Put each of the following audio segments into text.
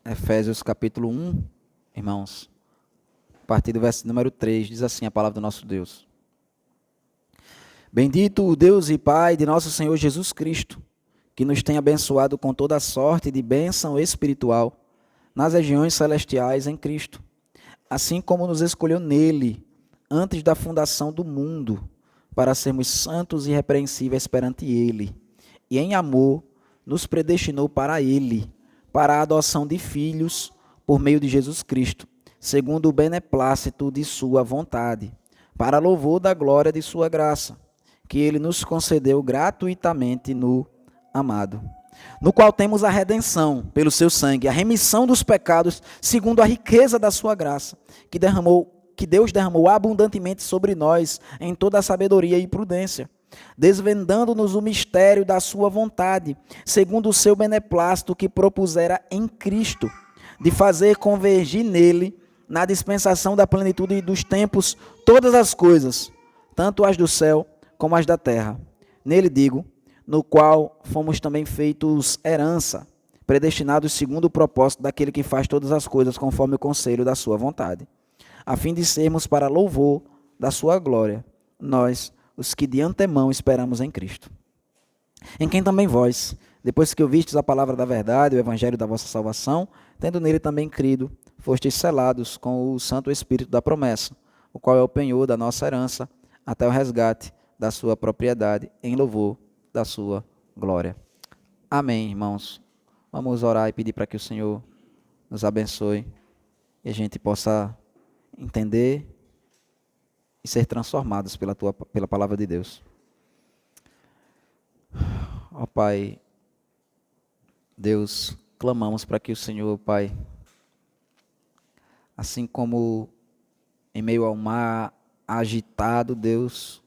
Efésios capítulo 1, irmãos, a partir do verso número 3, diz assim a palavra do nosso Deus. Bendito o Deus e Pai de nosso Senhor Jesus Cristo, que nos tem abençoado com toda sorte de bênção espiritual nas regiões celestiais em Cristo, assim como nos escolheu nele, antes da fundação do mundo, para sermos santos e irrepreensíveis perante ele, e em amor nos predestinou para ele, para a adoção de filhos por meio de Jesus Cristo, segundo o beneplácito de sua vontade, para louvor da glória de sua graça, que ele nos concedeu gratuitamente no amado, no qual temos a redenção pelo seu sangue, a remissão dos pecados, segundo a riqueza da sua graça, que Deus derramou abundantemente sobre nós em toda a sabedoria e prudência, desvendando-nos o mistério da sua vontade, segundo o seu beneplácito que propusera em Cristo, de fazer convergir nele, na dispensação da plenitude dos tempos, todas as coisas, tanto as do céu como as da terra. Nele digo, no qual fomos também feitos herança, predestinados segundo o propósito daquele que faz todas as coisas conforme o conselho da sua vontade, a fim de sermos para louvor da sua glória, nós, os que de antemão esperamos em Cristo. Em quem também vós, depois que ouvistes a palavra da verdade, o evangelho da vossa salvação, tendo nele também crido, fostes selados com o Santo Espírito da promessa, o qual é o penhor da nossa herança, até o resgate da sua propriedade, em louvor da sua glória. Amém, irmãos. Vamos orar e pedir para que o Senhor nos abençoe e a gente possa entender e ser transformados pela palavra de Deus. Ó Pai, Deus, clamamos para que o Senhor, Pai, assim como em meio ao mar agitado, Deus,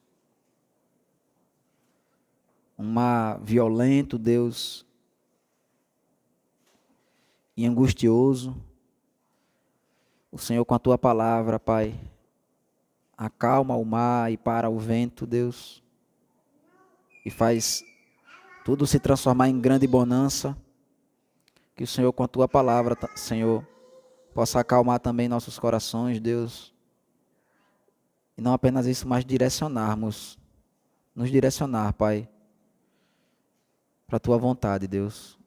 um mar violento, Deus, e angustioso, o Senhor com a Tua palavra, Pai, acalma o mar e para o vento, Deus, e faz tudo se transformar em grande bonança. Que o Senhor com a Tua palavra, Senhor, possa acalmar também nossos corações, Deus, e não apenas isso, mas nos direcionar, Pai, para a Tua vontade, Deus,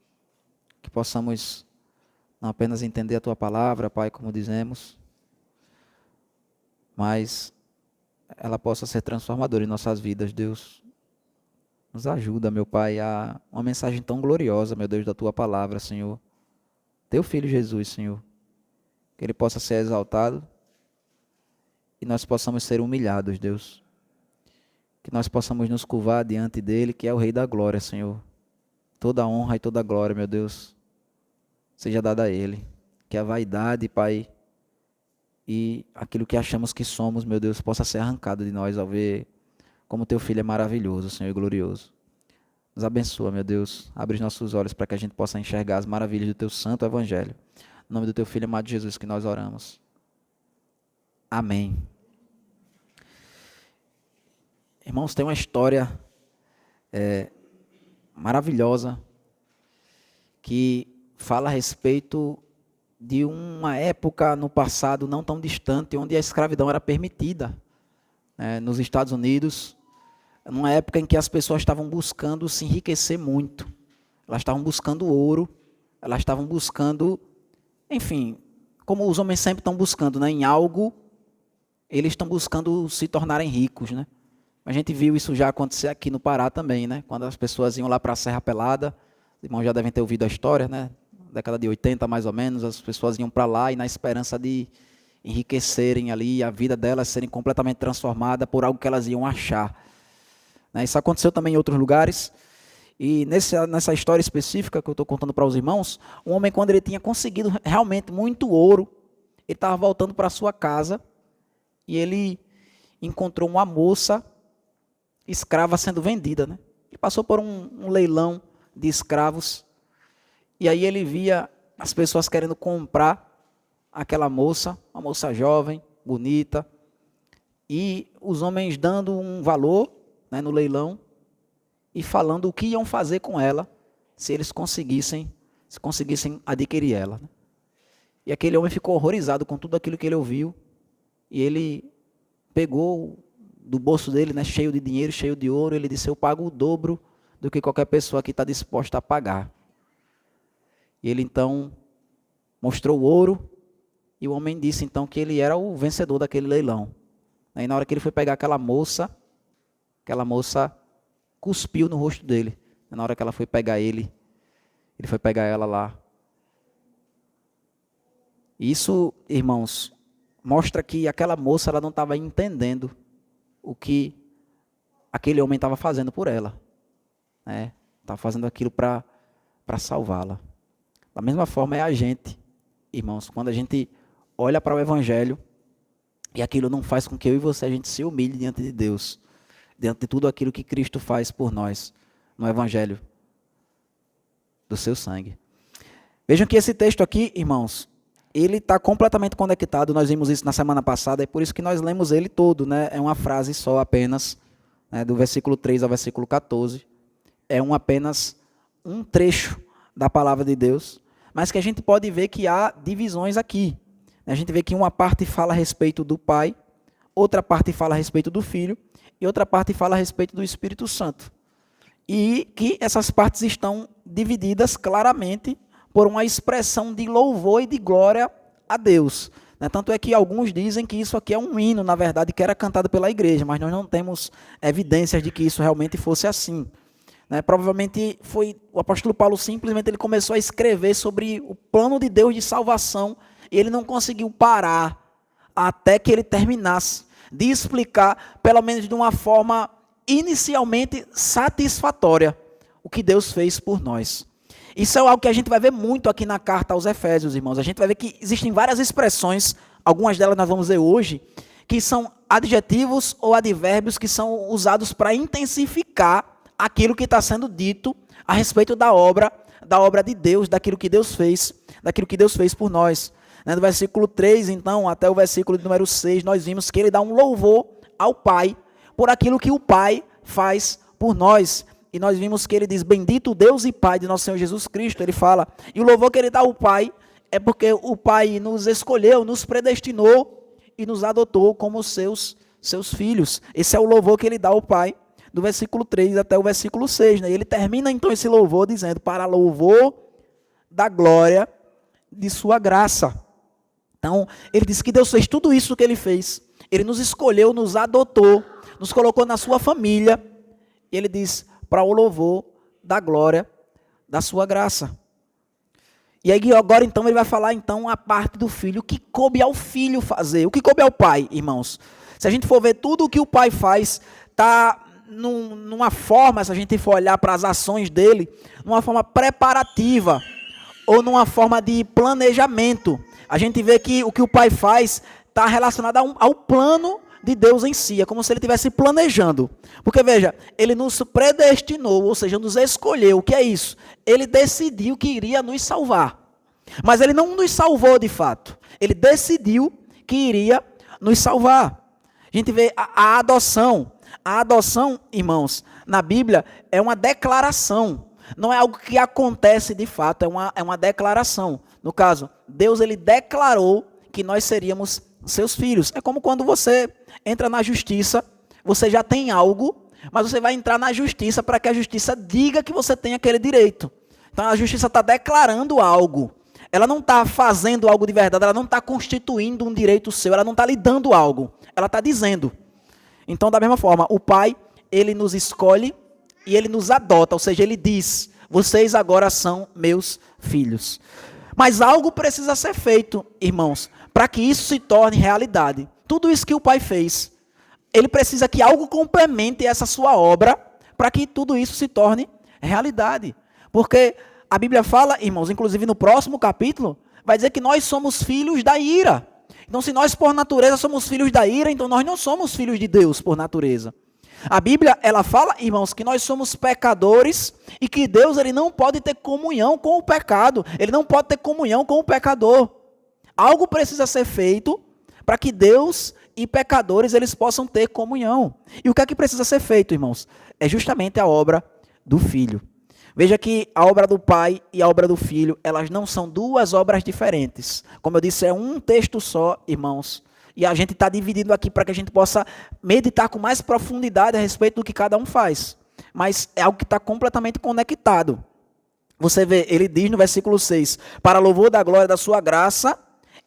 que possamos não apenas entender a Tua palavra, Pai, como dizemos, mas ela possa ser transformadora em nossas vidas, Deus. Nos ajuda, meu Pai, a uma mensagem tão gloriosa, meu Deus, da Tua palavra, Senhor. Teu Filho Jesus, Senhor, que Ele possa ser exaltado e nós possamos ser humilhados, Deus. Que nós possamos nos curvar diante dEle, que é o Rei da glória, Senhor. Toda a honra e toda a glória, meu Deus, seja dada a Ele. Que a vaidade, Pai, e aquilo que achamos que somos, meu Deus, possa ser arrancado de nós ao ver como Teu Filho é maravilhoso, Senhor, e glorioso. Nos abençoa, meu Deus. Abre os nossos olhos para que a gente possa enxergar as maravilhas do Teu santo evangelho. Em nome do Teu Filho amado Jesus que nós oramos. Amém. Irmãos, tem uma história maravilhosa que fala a respeito de uma época no passado não tão distante, onde a escravidão era permitida, nos Estados Unidos, numa época em que as pessoas estavam buscando se enriquecer muito. Elas estavam buscando ouro, elas estavam buscando, enfim, como os homens sempre estão buscando, né, em algo, eles estão buscando se tornarem ricos, né? A gente viu isso já acontecer aqui no Pará também, né? Quando as pessoas iam lá para a Serra Pelada, os irmãos já devem ter ouvido a história, né? Década de 80 mais ou menos, as pessoas iam para lá e na esperança de enriquecerem ali, a vida delas serem completamente transformada por algo que elas iam achar. Isso aconteceu também em outros lugares. E nessa história específica que eu estou contando para os irmãos, um homem, quando ele tinha conseguido realmente muito ouro, ele estava voltando para a sua casa e ele encontrou uma moça escrava sendo vendida, né? Ele passou por um leilão de escravos e aí ele via as pessoas querendo comprar aquela moça, uma moça jovem, bonita, e os homens dando um valor, né, no leilão e falando o que iam fazer com ela se eles conseguissem adquirir ela, né? E aquele homem ficou horrorizado com tudo aquilo que ele ouviu. E ele pegou do bolso dele, né, cheio de dinheiro, cheio de ouro. Ele disse: eu pago o dobro do que qualquer pessoa aqui está disposta a pagar. E ele então mostrou o ouro. E o homem disse então que ele era o vencedor daquele leilão. Aí na hora que ele foi pegar aquela moça cuspiu no rosto dele. Na hora que ela foi pegar ele foi pegar ela lá. Isso, irmãos, mostra que aquela moça ela não estava entendendo o que aquele homem estava fazendo por ela. Né? Estava fazendo aquilo para salvá-la. Da mesma forma é a gente, irmãos, quando a gente olha para o Evangelho e aquilo não faz com que eu e você a gente se humilhe diante de Deus, diante de tudo aquilo que Cristo faz por nós no Evangelho do seu sangue. Vejam que esse texto aqui, irmãos, ele está completamente conectado. Nós vimos isso na semana passada, é por isso que nós lemos ele todo, né? É uma frase só apenas, né? Do versículo 3 ao versículo 14. É apenas um trecho da palavra de Deus, mas que a gente pode ver que há divisões aqui. A gente vê que uma parte fala a respeito do Pai, outra parte fala a respeito do Filho, e outra parte fala a respeito do Espírito Santo. E que essas partes estão divididas claramente por uma expressão de louvor e de glória a Deus. Tanto é que alguns dizem que isso aqui é um hino, na verdade, que era cantado pela igreja, mas nós não temos evidências de que isso realmente fosse assim. Provavelmente foi o apóstolo Paulo simplesmente ele começou a escrever sobre o plano de Deus de salvação e ele não conseguiu parar até que ele terminasse de explicar, pelo menos de uma forma inicialmente satisfatória, o que Deus fez por nós. Isso é algo que a gente vai ver muito aqui na carta aos Efésios, irmãos. A gente vai ver que existem várias expressões, algumas delas nós vamos ver hoje, que são adjetivos ou advérbios que são usados para intensificar aquilo que está sendo dito a respeito da obra de Deus, daquilo que Deus fez por nós. Do versículo 3, então, até o versículo número 6, nós vimos que ele dá um louvor ao Pai por aquilo que o Pai faz por nós. E nós vimos que ele diz: bendito Deus e Pai de nosso Senhor Jesus Cristo. Ele fala, e o louvor que ele dá ao Pai é porque o Pai nos escolheu, nos predestinou e nos adotou como seus filhos. Esse é o louvor que ele dá ao Pai, do versículo 3 até o versículo 6. E ele termina então esse louvor dizendo: para louvor da glória de sua graça. Então, ele diz que Deus fez tudo isso que ele fez. Ele nos escolheu, nos adotou, nos colocou na sua família. E ele diz: para o louvor da glória da sua graça. E aí agora então ele vai falar então a parte do filho, o que coube ao filho fazer, o que coube ao pai, irmãos. Se a gente for ver tudo o que o pai faz, está numa forma, se a gente for olhar para as ações dele, numa forma preparativa ou numa forma de planejamento. A gente vê que o que o pai faz está relacionado ao plano de Deus em si, é como se ele estivesse planejando. Porque veja, ele nos predestinou, ou seja, nos escolheu. O que é isso? Ele decidiu que iria nos salvar. Mas ele não nos salvou de fato. Ele decidiu que iria nos salvar. A gente vê a adoção. A adoção, irmãos, na Bíblia é uma declaração. Não é algo que acontece de fato, é uma declaração. No caso, Deus ele declarou que nós seríamos seus filhos. É como quando você entra na justiça, você já tem algo, mas você vai entrar na justiça para que a justiça diga que você tem aquele direito. Então a justiça está declarando algo. Ela não está fazendo algo de verdade, ela não está constituindo um direito seu, ela não está lhe dando algo, ela está dizendo. Então, da mesma forma, o Pai, ele nos escolhe e ele nos adota, ou seja, ele diz: vocês agora são meus filhos. Mas algo precisa ser feito, irmãos, para que isso se torne realidade. Tudo isso que o Pai fez, ele precisa que algo complemente essa sua obra para que tudo isso se torne realidade. Porque a Bíblia fala, irmãos, inclusive no próximo capítulo, vai dizer que nós somos filhos da ira. Então, se nós por natureza somos filhos da ira, então nós não somos filhos de Deus por natureza. A Bíblia, ela fala, irmãos, que nós somos pecadores e que Deus ele não pode ter comunhão com o pecado. Ele não pode ter comunhão com o pecador. Algo precisa ser feito para que Deus e pecadores eles possam ter comunhão. E o que é que precisa ser feito, irmãos? É justamente a obra do Filho. Veja que a obra do Pai e a obra do Filho, elas não são duas obras diferentes. Como eu disse, é um texto só, irmãos. E a gente está dividindo aqui para que a gente possa meditar com mais profundidade a respeito do que cada um faz. Mas é algo que está completamente conectado. Você vê, ele diz no versículo 6, para louvor da glória da sua graça,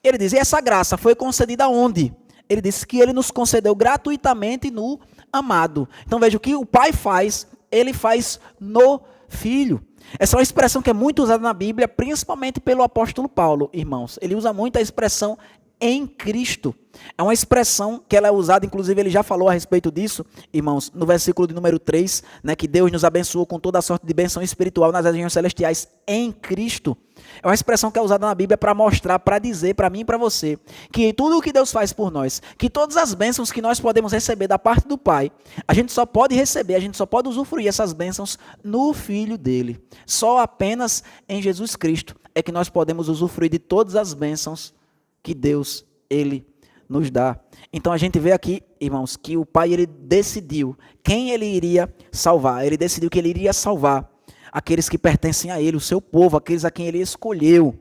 ele diz, e essa graça foi concedida aonde? Ele disse que ele nos concedeu gratuitamente no amado. Então veja, o que o Pai faz, ele faz no Filho. Essa é uma expressão que é muito usada na Bíblia, principalmente pelo apóstolo Paulo, irmãos. Ele usa muito a expressão em Cristo. É uma expressão que ela é usada, inclusive ele já falou a respeito disso, irmãos, no versículo de número 3, né, que Deus nos abençoou com toda a sorte de bênção espiritual nas regiões celestiais em Cristo. É uma expressão que é usada na Bíblia para mostrar, para dizer para mim e para você, que tudo o que Deus faz por nós, que todas as bênçãos que nós podemos receber da parte do Pai, a gente só pode receber, a gente só pode usufruir essas bênçãos no Filho dele. Só apenas em Jesus Cristo é que nós podemos usufruir de todas as bênçãos que Deus, ele nos dá. Então a gente vê aqui, irmãos, que o Pai, ele decidiu quem ele iria salvar. Ele decidiu que ele iria salvar aqueles que pertencem a ele, o seu povo, aqueles a quem ele escolheu.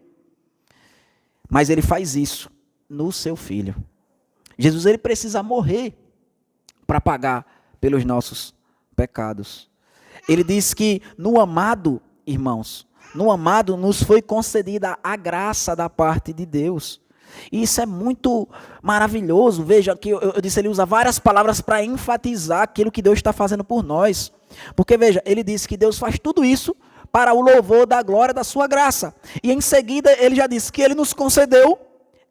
Mas ele faz isso no seu Filho. Jesus, ele precisa morrer para pagar pelos nossos pecados. Ele diz que no amado, irmãos, no amado nos foi concedida a graça da parte de Deus. E isso é muito maravilhoso. Veja que eu disse, ele usa várias palavras para enfatizar aquilo que Deus está fazendo por nós. Porque veja, ele disse que Deus faz tudo isso para o louvor da glória da sua graça. E em seguida ele já disse que ele nos concedeu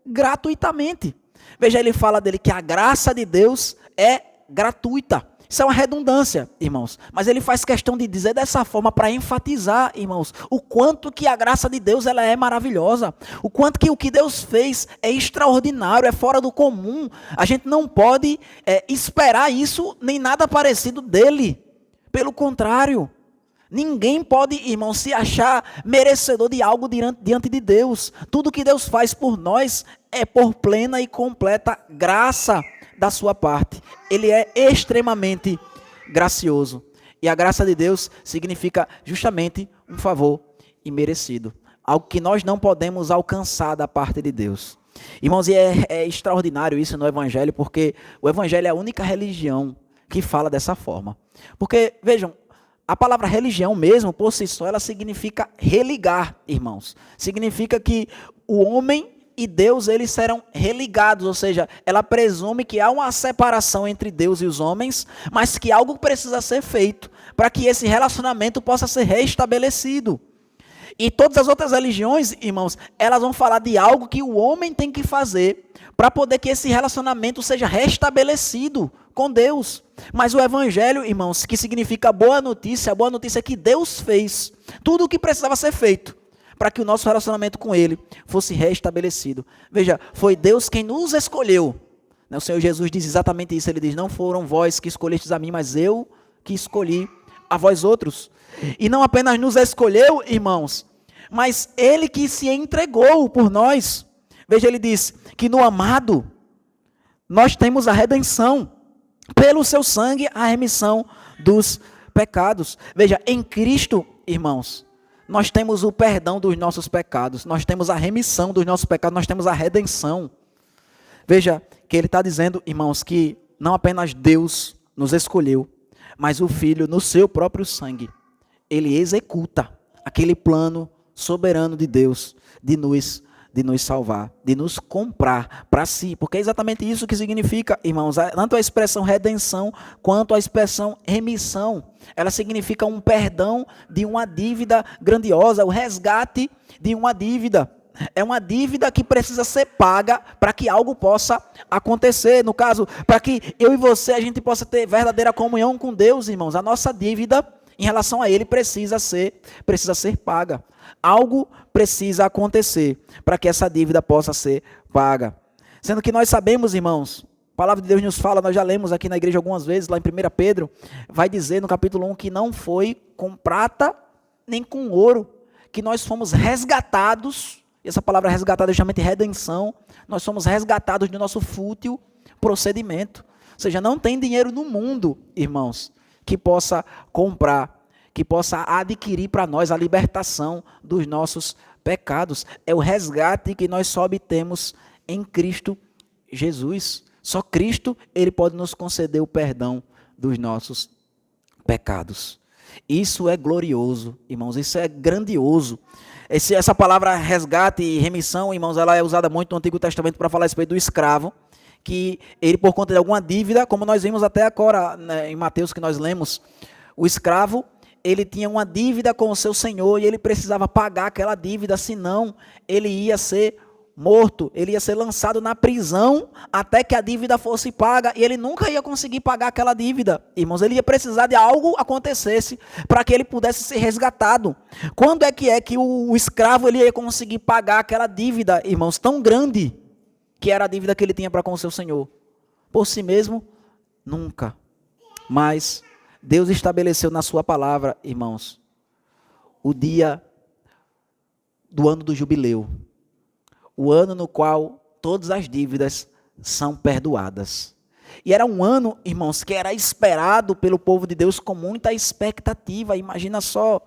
gratuitamente. Veja, ele fala dele que a graça de Deus é gratuita. Isso é uma redundância, irmãos. Mas ele faz questão de dizer dessa forma para enfatizar, irmãos, o quanto que a graça de Deus ela é maravilhosa. O quanto que o que Deus fez é extraordinário, é fora do comum. A gente não pode esperar isso nem nada parecido dele. Pelo contrário, ninguém pode, irmão, se achar merecedor de algo diante de Deus. Tudo que Deus faz por nós é por plena e completa graça da sua parte. Ele é extremamente gracioso. E a graça de Deus significa justamente um favor imerecido. Algo que nós não podemos alcançar da parte de Deus. Irmãos, e é extraordinário isso no Evangelho, porque o Evangelho é a única religião que fala dessa forma. Porque, vejam, a palavra religião mesmo, por si só, ela significa religar, irmãos. Significa que o homem e Deus, eles serão religados, ou seja, ela presume que há uma separação entre Deus e os homens, mas que algo precisa ser feito para que esse relacionamento possa ser restabelecido. E todas as outras religiões, irmãos, elas vão falar de algo que o homem tem que fazer para poder que esse relacionamento seja restabelecido com Deus. Mas o Evangelho, irmãos, que significa boa notícia, a boa notícia é que Deus fez tudo o que precisava ser feito para que o nosso relacionamento com Ele fosse restabelecido. Veja, foi Deus quem nos escolheu. O Senhor Jesus diz exatamente isso. Ele diz, não foram vós que escolhestes a mim, mas eu que escolhi a vós outros. E não apenas nos escolheu, irmãos, mas Ele que se entregou por nós. Veja, Ele diz que no amado nós temos a redenção. Pelo seu sangue, a remissão dos pecados. Veja, em Cristo, irmãos, nós temos o perdão dos nossos pecados, nós temos a remissão dos nossos pecados, nós temos a redenção. Veja que ele está dizendo, irmãos, que não apenas Deus nos escolheu, mas o Filho, no seu próprio sangue, ele executa aquele plano soberano de Deus de nos salvar, de nos comprar para si, porque é exatamente isso que significa, irmãos, tanto a expressão redenção quanto a expressão remissão. Ela significa um perdão de uma dívida grandiosa, o resgate de uma dívida. É uma dívida que precisa ser paga para que algo possa acontecer. No caso, para que eu e você, a gente possa ter verdadeira comunhão com Deus, irmãos. A nossa dívida em relação a Ele precisa ser paga. Algo precisa acontecer para que essa dívida possa ser paga. Sendo que nós sabemos, irmãos, a palavra de Deus nos fala, nós já lemos aqui na igreja algumas vezes, lá em 1 Pedro, vai dizer no capítulo 1 que não foi com prata nem com ouro que nós fomos resgatados, e essa palavra resgatada é justamente redenção, nós somos resgatados do nosso fútil procedimento. Ou seja, não tem dinheiro no mundo, irmãos, que possa comprar, que possa adquirir para nós a libertação dos nossos pecados. É o resgate que nós só obtemos em Cristo Jesus. Só Cristo, ele pode nos conceder o perdão dos nossos pecados. Isso é glorioso, irmãos, isso é grandioso. Essa palavra resgate e remissão, irmãos, ela é usada muito no Antigo Testamento para falar a respeito do escravo, que ele, por conta de alguma dívida, como nós vimos até agora, né, em Mateus que nós lemos, o escravo, ele tinha uma dívida com o seu senhor e ele precisava pagar aquela dívida, senão ele ia ser morto, ele ia ser lançado na prisão até que a dívida fosse paga, e ele nunca ia conseguir pagar aquela dívida, irmãos. Ele ia precisar de algo acontecesse para que ele pudesse ser resgatado. Quando é que o escravo ele ia conseguir pagar aquela dívida, irmãos, tão grande que era a dívida que ele tinha para com o seu senhor? Por si mesmo? Nunca. Mas Deus estabeleceu na sua palavra, irmãos, o dia do ano do jubileu, o ano no qual todas as dívidas são perdoadas. E era um ano, irmãos, que era esperado pelo povo de Deus com muita expectativa. Imagina só,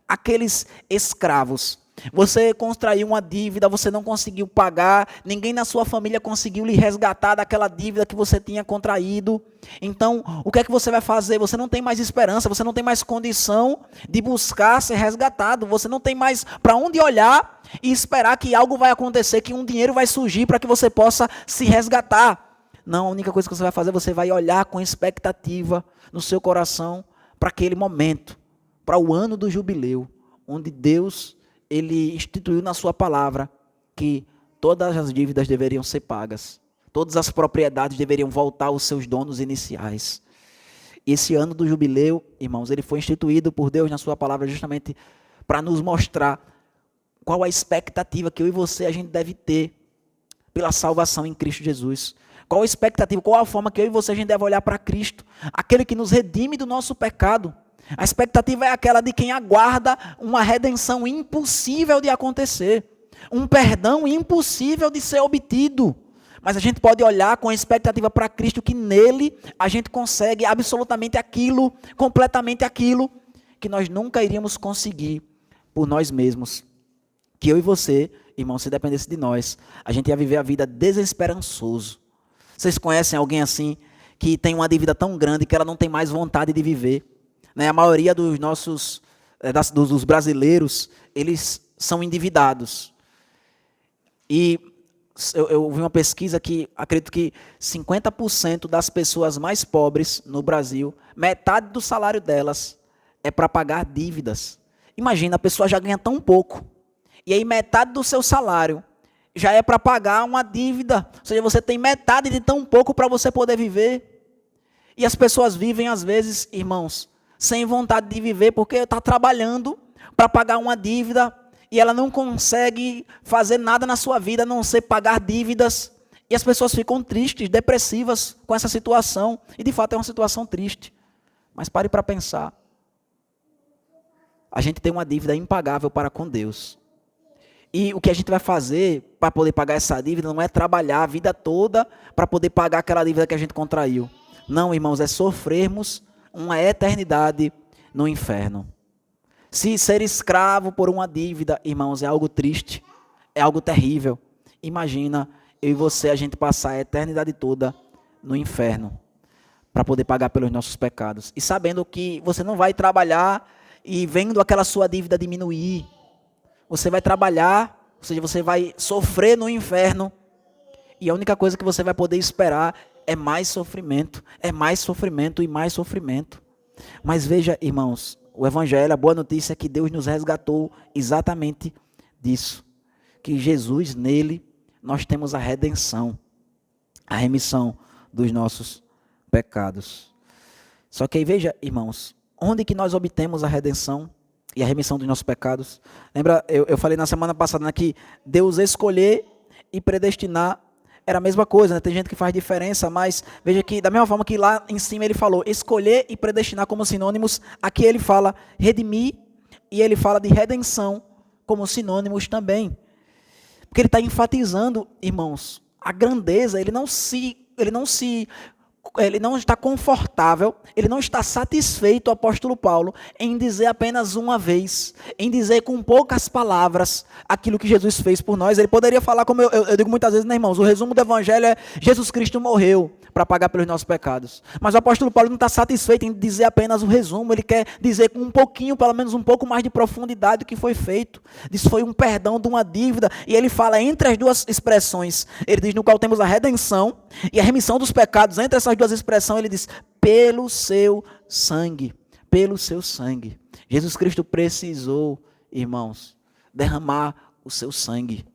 aqueles escravos. Você contraiu uma dívida, você não conseguiu pagar, ninguém na sua família conseguiu lhe resgatar daquela dívida que você tinha contraído. Então, o que é que você vai fazer? Você não tem mais esperança, você não tem mais condição de buscar ser resgatado, você não tem mais para onde olhar e esperar que algo vai acontecer, que um dinheiro vai surgir para que você possa se resgatar. Não, a única coisa que você vai fazer, você vai olhar com expectativa no seu coração para aquele momento, para o ano do jubileu, onde Deus ele instituiu na sua palavra que todas as dívidas deveriam ser pagas. Todas as propriedades deveriam voltar aos seus donos iniciais. Esse ano do jubileu, irmãos, ele foi instituído por Deus na sua palavra justamente para nos mostrar qual a expectativa que eu e você a gente deve ter pela salvação em Cristo Jesus. Qual a expectativa, qual a forma que eu e você a gente deve olhar para Cristo, aquele que nos redime do nosso pecado. A expectativa é aquela de quem aguarda uma redenção impossível de acontecer, um perdão impossível de ser obtido. Mas a gente pode olhar com a expectativa para Cristo, que nele a gente consegue absolutamente aquilo, completamente aquilo, que nós nunca iríamos conseguir por nós mesmos. Que eu e você, irmão, se dependesse de nós, a gente ia viver a vida desesperançoso. Vocês conhecem alguém assim, que tem uma dívida tão grande que ela não tem mais vontade de viver? A maioria dos nossos, dos brasileiros, eles são endividados. E eu vi uma pesquisa que acredito que 50% das pessoas mais pobres no Brasil, metade do salário delas é para pagar dívidas. Imagina, a pessoa já ganha tão pouco, e aí metade do seu salário já é para pagar uma dívida. Ou seja, você tem metade de tão pouco para você poder viver. E as pessoas vivem, às vezes, irmãos, sem vontade de viver, porque está trabalhando para pagar uma dívida e ela não consegue fazer nada na sua vida a não ser pagar dívidas. E as pessoas ficam tristes, depressivas com essa situação. E de fato é uma situação triste. Mas pare para pensar. A gente tem uma dívida impagável para com Deus. E o que a gente vai fazer para poder pagar essa dívida não é trabalhar a vida toda para poder pagar aquela dívida que a gente contraiu. Não, irmãos, é sofrermos uma eternidade no inferno. Se ser escravo por uma dívida, irmãos, é algo triste, é algo terrível. Imagina eu e você, a gente passar a eternidade toda no inferno para poder pagar pelos nossos pecados. E sabendo que você não vai trabalhar e vendo aquela sua dívida diminuir. Você vai trabalhar, ou seja, você vai sofrer no inferno. E a única coisa que você vai poder esperar é mais sofrimento e mais sofrimento. Mas veja, irmãos, o Evangelho, a boa notícia é que Deus nos resgatou exatamente disso. Que Jesus, nele, nós temos a redenção, a remissão dos nossos pecados. Só que aí veja, irmãos, onde que nós obtemos a redenção e a remissão dos nossos pecados? Lembra, eu falei na semana passada que Deus escolher e predestinar era a mesma coisa, né? Tem gente que faz diferença, mas veja que da mesma forma que lá em cima ele falou escolher e predestinar como sinônimos, aqui ele fala redimir e ele fala de redenção como sinônimos também. Porque ele está enfatizando, irmãos, a grandeza, ele não se confortável, ele não está satisfeito, o apóstolo Paulo, em dizer apenas uma vez, em dizer com poucas palavras aquilo que Jesus fez por nós. Ele poderia falar, como eu digo muitas vezes, né, irmãos, o resumo do evangelho é: Jesus Cristo morreu para pagar pelos nossos pecados. Mas o apóstolo Paulo não está satisfeito em dizer apenas o resumo, ele quer dizer com um pouquinho, pelo menos um pouco mais de profundidade, o que foi feito. Diz: foi um perdão de uma dívida, e ele fala entre as duas expressões, ele diz: no qual temos a redenção e a remissão dos pecados. Entre essas duas expressões ele diz: pelo seu sangue, pelo seu sangue. Jesus Cristo precisou, irmãos, derramar o seu sangue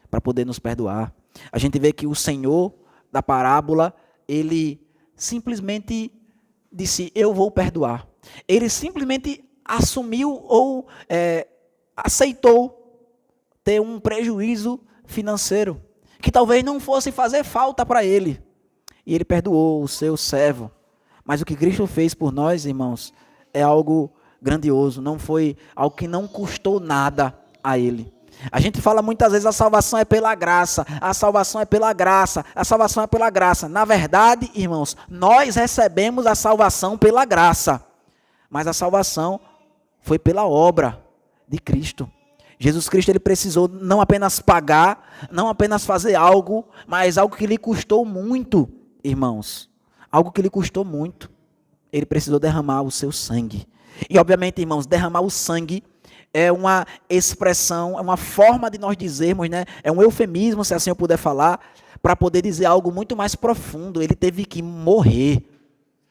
para poder nos perdoar. A gente vê que o Senhor da parábola, ele simplesmente disse: eu vou perdoar. Ele simplesmente assumiu ou aceitou ter um prejuízo financeiro, que talvez não fosse fazer falta para ele. E ele perdoou o seu servo. Mas o que Cristo fez por nós, irmãos, é algo grandioso. Não foi algo que não custou nada a ele. A gente fala muitas vezes: a salvação é pela graça, a salvação é pela graça, a salvação é pela graça. Na verdade, irmãos, nós recebemos a salvação pela graça, mas a salvação foi pela obra de Cristo. Jesus Cristo, ele precisou não apenas pagar, não apenas fazer algo, mas algo que lhe custou muito, irmãos. Algo que lhe custou muito. Ele precisou derramar o seu sangue. E obviamente, irmãos, derramar o sangue é uma expressão, é uma forma de nós dizermos, né? É um eufemismo, se assim eu puder falar, para poder dizer algo muito mais profundo. Ele teve que morrer.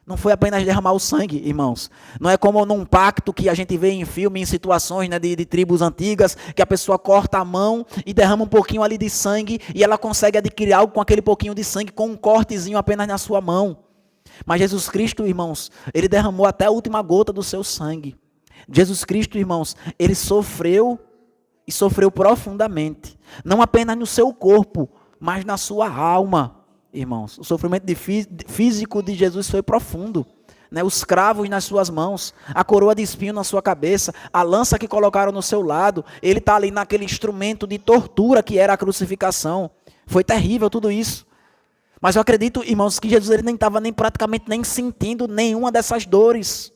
Não foi apenas derramar o sangue, irmãos. Não é como num pacto que a gente vê em filme, em situações, né, de tribos antigas, que a pessoa corta a mão e derrama um pouquinho ali de sangue e ela consegue adquirir algo com aquele pouquinho de sangue, com um cortezinho apenas na sua mão. Mas Jesus Cristo, irmãos, ele derramou até a última gota do seu sangue. Jesus Cristo, irmãos, ele sofreu e sofreu profundamente. Não apenas no seu corpo, mas na sua alma. Irmãos, o sofrimento físico de Jesus foi profundo, né? Os cravos nas suas mãos, a coroa de espinho na sua cabeça, a lança que colocaram no seu lado, ele está ali naquele instrumento de tortura que era a crucificação. Foi terrível tudo isso. Mas eu acredito, irmãos, que Jesus ele nem estava praticamente nem sentindo nenhuma dessas dores,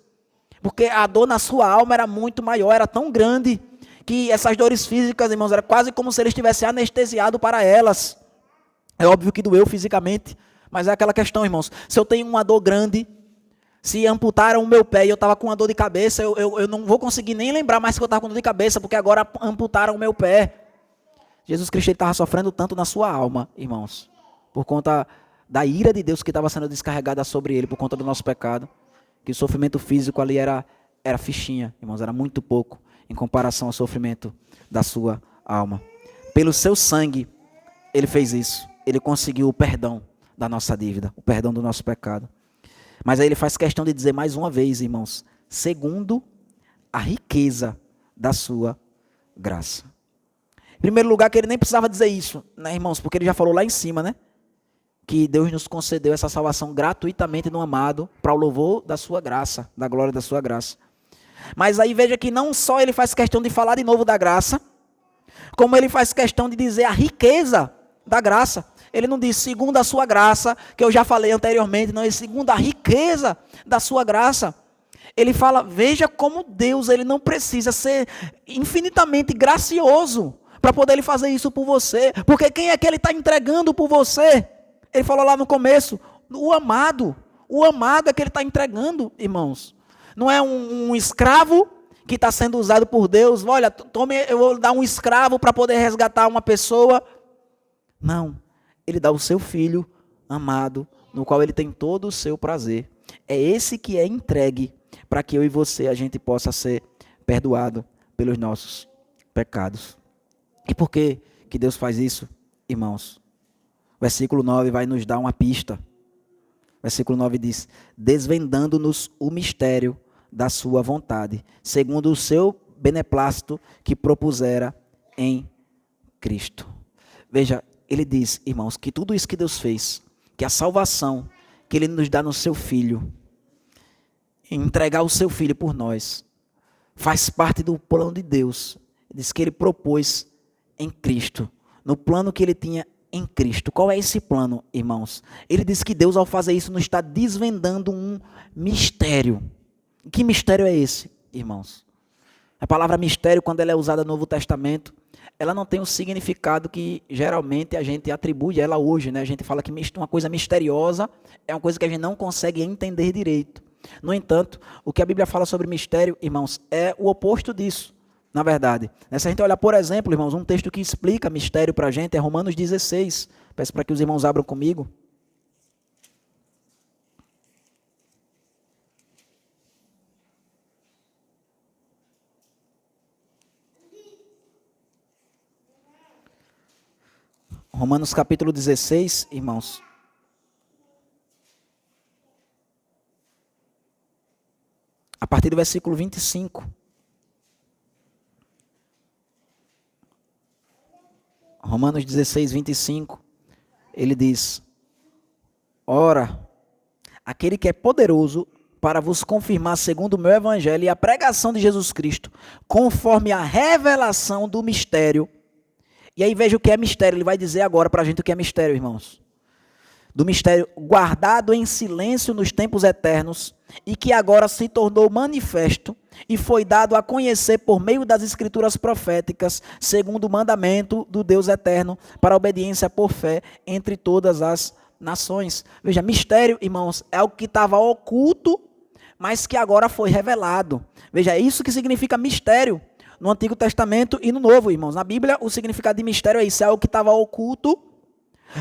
porque a dor na sua alma era muito maior, era tão grande, que essas dores físicas, irmãos, era quase como se ele estivesse anestesiado para elas. É óbvio que doeu fisicamente, mas é aquela questão, irmãos. Se eu tenho uma dor grande, se amputaram o meu pé e eu estava com uma dor de cabeça, eu não vou conseguir nem lembrar mais que eu estava com dor de cabeça, porque agora amputaram o meu pé. Jesus Cristo estava sofrendo tanto na sua alma, irmãos, por conta da ira de Deus que estava sendo descarregada sobre ele, por conta do nosso pecado, que o sofrimento físico ali era fichinha, irmãos, era muito pouco em comparação ao sofrimento da sua alma. Pelo seu sangue, ele fez isso. Ele conseguiu o perdão da nossa dívida, o perdão do nosso pecado. Mas aí ele faz questão de dizer mais uma vez, irmãos, segundo a riqueza da sua graça. Em primeiro lugar, que ele nem precisava dizer isso, né, irmãos? Porque ele já falou lá em cima, né? Que Deus nos concedeu essa salvação gratuitamente no amado, para o louvor da sua graça, da glória da sua graça. Mas aí veja que não só ele faz questão de falar de novo da graça, como ele faz questão de dizer a riqueza da graça. Ele não diz segundo a sua graça, que eu já falei anteriormente, não, é segundo a riqueza da sua graça. Ele fala, veja como Deus, ele não precisa ser infinitamente gracioso para poder ele fazer isso por você. Porque quem é que ele está entregando por você? Ele falou lá no começo, o amado é que ele está entregando, irmãos. Não é um escravo que está sendo usado por Deus. Olha, tome, eu vou dar um escravo para poder resgatar uma pessoa. Não. Ele dá o seu filho amado, no qual ele tem todo o seu prazer. É esse que é entregue para que eu e você, a gente possa ser perdoado pelos nossos pecados. E por que Deus faz isso, irmãos? O versículo 9 vai nos dar uma pista. O versículo 9 diz, desvendando-nos o mistério da sua vontade, segundo o seu beneplácito que propusera em Cristo. Veja, ele diz, irmãos, que tudo isso que Deus fez, que a salvação que ele nos dá no seu Filho, entregar o seu Filho por nós, faz parte do plano de Deus. Ele diz que ele propôs em Cristo, no plano que ele tinha em Cristo. Qual é esse plano, irmãos? Ele diz que Deus, ao fazer isso, nos está desvendando um mistério. Que mistério é esse, irmãos? A palavra mistério, quando ela é usada no Novo Testamento, ela não tem o significado que geralmente a gente atribui a ela hoje, né? A gente fala que uma coisa misteriosa é uma coisa que a gente não consegue entender direito. No entanto, o que a Bíblia fala sobre mistério, irmãos, é o oposto disso, na verdade. Se a gente olhar, por exemplo, irmãos, um texto que explica mistério para a gente é Romanos 16. Peço para que os irmãos abram comigo. Romanos capítulo 16, irmãos. A partir do versículo 25. Romanos 16, 25. Ele diz: ora, aquele que é poderoso para vos confirmar segundo o meu evangelho e a pregação de Jesus Cristo, conforme a revelação do mistério. E aí veja o que é mistério, ele vai dizer agora para a gente o que é mistério, irmãos. Do mistério guardado em silêncio nos tempos eternos e que agora se tornou manifesto e foi dado a conhecer por meio das escrituras proféticas, segundo o mandamento do Deus eterno, para a obediência por fé entre todas as nações. Veja, mistério, irmãos, é algo que estava oculto, mas que agora foi revelado. Veja, é isso que significa mistério no Antigo Testamento e no Novo, irmãos. Na Bíblia, o significado de mistério é isso, é algo que estava oculto.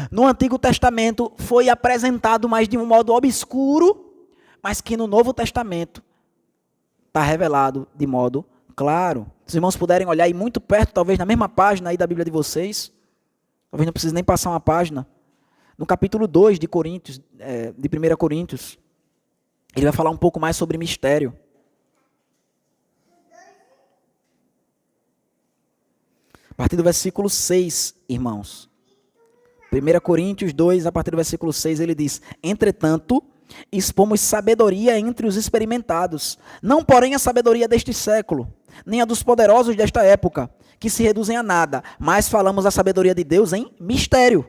No Antigo Testamento foi apresentado mais de um modo obscuro, mas que no Novo Testamento está revelado de modo claro. Se os irmãos puderem olhar aí muito perto, talvez na mesma página aí da Bíblia de vocês, talvez não precise nem passar uma página, no capítulo 2 de Coríntios, de 1 Coríntios, ele vai falar um pouco mais sobre mistério. A partir do versículo 6, irmãos. 1 Coríntios 2, a partir do versículo 6, ele diz: entretanto, expomos sabedoria entre os experimentados, não porém a sabedoria deste século, nem a dos poderosos desta época, que se reduzem a nada, mas falamos a sabedoria de Deus em mistério.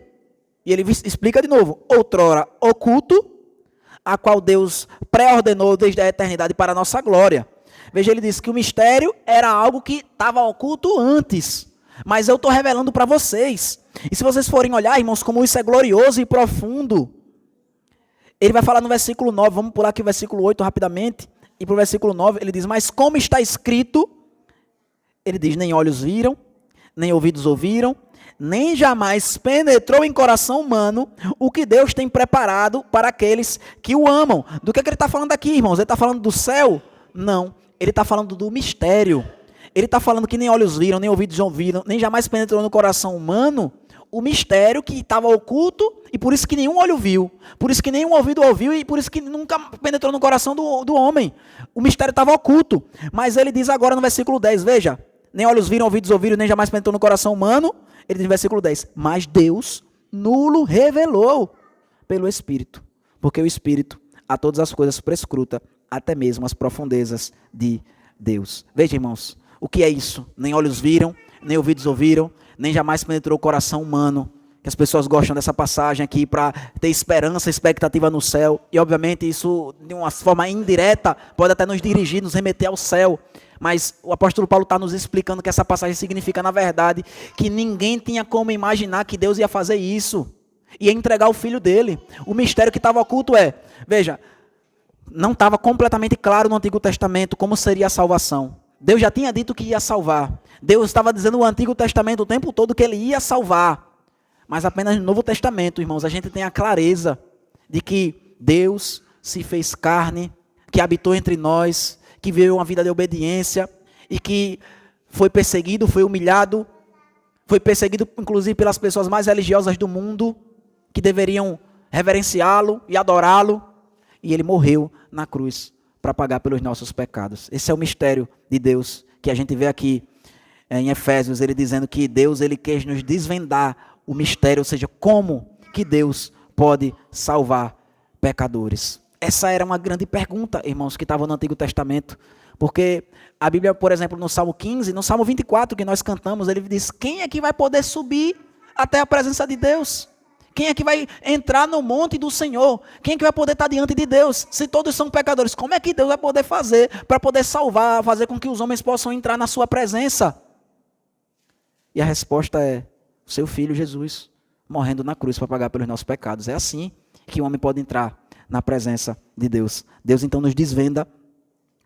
E ele explica de novo: outrora oculto, a qual Deus pré-ordenou desde a eternidade para a nossa glória. Veja, ele diz que o mistério era algo que estava oculto antes, mas eu estou revelando para vocês. E se vocês forem olhar, irmãos, como isso é glorioso e profundo, ele vai falar no versículo 9, vamos pular aqui o versículo 8 rapidamente, e para o versículo 9 ele diz: mas como está escrito, ele diz, nem olhos viram, nem ouvidos ouviram, nem jamais penetrou em coração humano o que Deus tem preparado para aqueles que o amam. Do que ele está falando aqui, irmãos? Ele está falando do céu? Não, ele está falando do mistério. Ele está falando que nem olhos viram, nem ouvidos ouviram, nem jamais penetrou no coração humano o mistério que estava oculto, e por isso que nenhum olho viu, por isso que nenhum ouvido ouviu, e por isso que nunca penetrou no coração do homem. O mistério estava oculto. Mas ele diz agora no versículo 10, veja, nem olhos viram, ouvidos ouviram, nem jamais penetrou no coração humano. Ele diz no versículo 10, mas Deus nulo revelou pelo Espírito, porque o Espírito a todas as coisas prescruta, até mesmo as profundezas de Deus. Veja, irmãos, o que é isso? Nem olhos viram, nem ouvidos ouviram, nem jamais penetrou o coração humano. Que as pessoas gostam dessa passagem aqui para ter esperança, expectativa no céu. E obviamente isso, de uma forma indireta, pode até nos dirigir, nos remeter ao céu. Mas o apóstolo Paulo está nos explicando que essa passagem significa, na verdade, que ninguém tinha como imaginar que Deus ia fazer isso. Ia entregar o filho dele. O mistério que estava oculto veja, não estava completamente claro no Antigo Testamento como seria a salvação. Deus já tinha dito que ia salvar. Deus estava dizendo no Antigo Testamento o tempo todo que ele ia salvar. Mas apenas no Novo Testamento, irmãos, a gente tem a clareza de que Deus se fez carne, que habitou entre nós, que viveu uma vida de obediência e que foi perseguido, foi humilhado, foi perseguido inclusive pelas pessoas mais religiosas do mundo, que deveriam reverenciá-lo e adorá-lo, e ele morreu na cruz para pagar pelos nossos pecados. Esse é o mistério de Deus que a gente vê aqui em Efésios, ele dizendo que Deus ele quer nos desvendar o mistério, ou seja, como que Deus pode salvar pecadores. Essa era uma grande pergunta, irmãos, que estava no Antigo Testamento, porque a Bíblia, por exemplo, no Salmo 15, no Salmo 24 que nós cantamos, ele diz, quem é que vai poder subir até a presença de Deus? Quem é que vai entrar no monte do Senhor? Quem é que vai poder estar diante de Deus? Se todos são pecadores, como é que Deus vai poder fazer para poder salvar, fazer com que os homens possam entrar na sua presença? E a resposta é o seu Filho Jesus, morrendo na cruz para pagar pelos nossos pecados. É assim que o homem pode entrar na presença de Deus. Deus então nos desvenda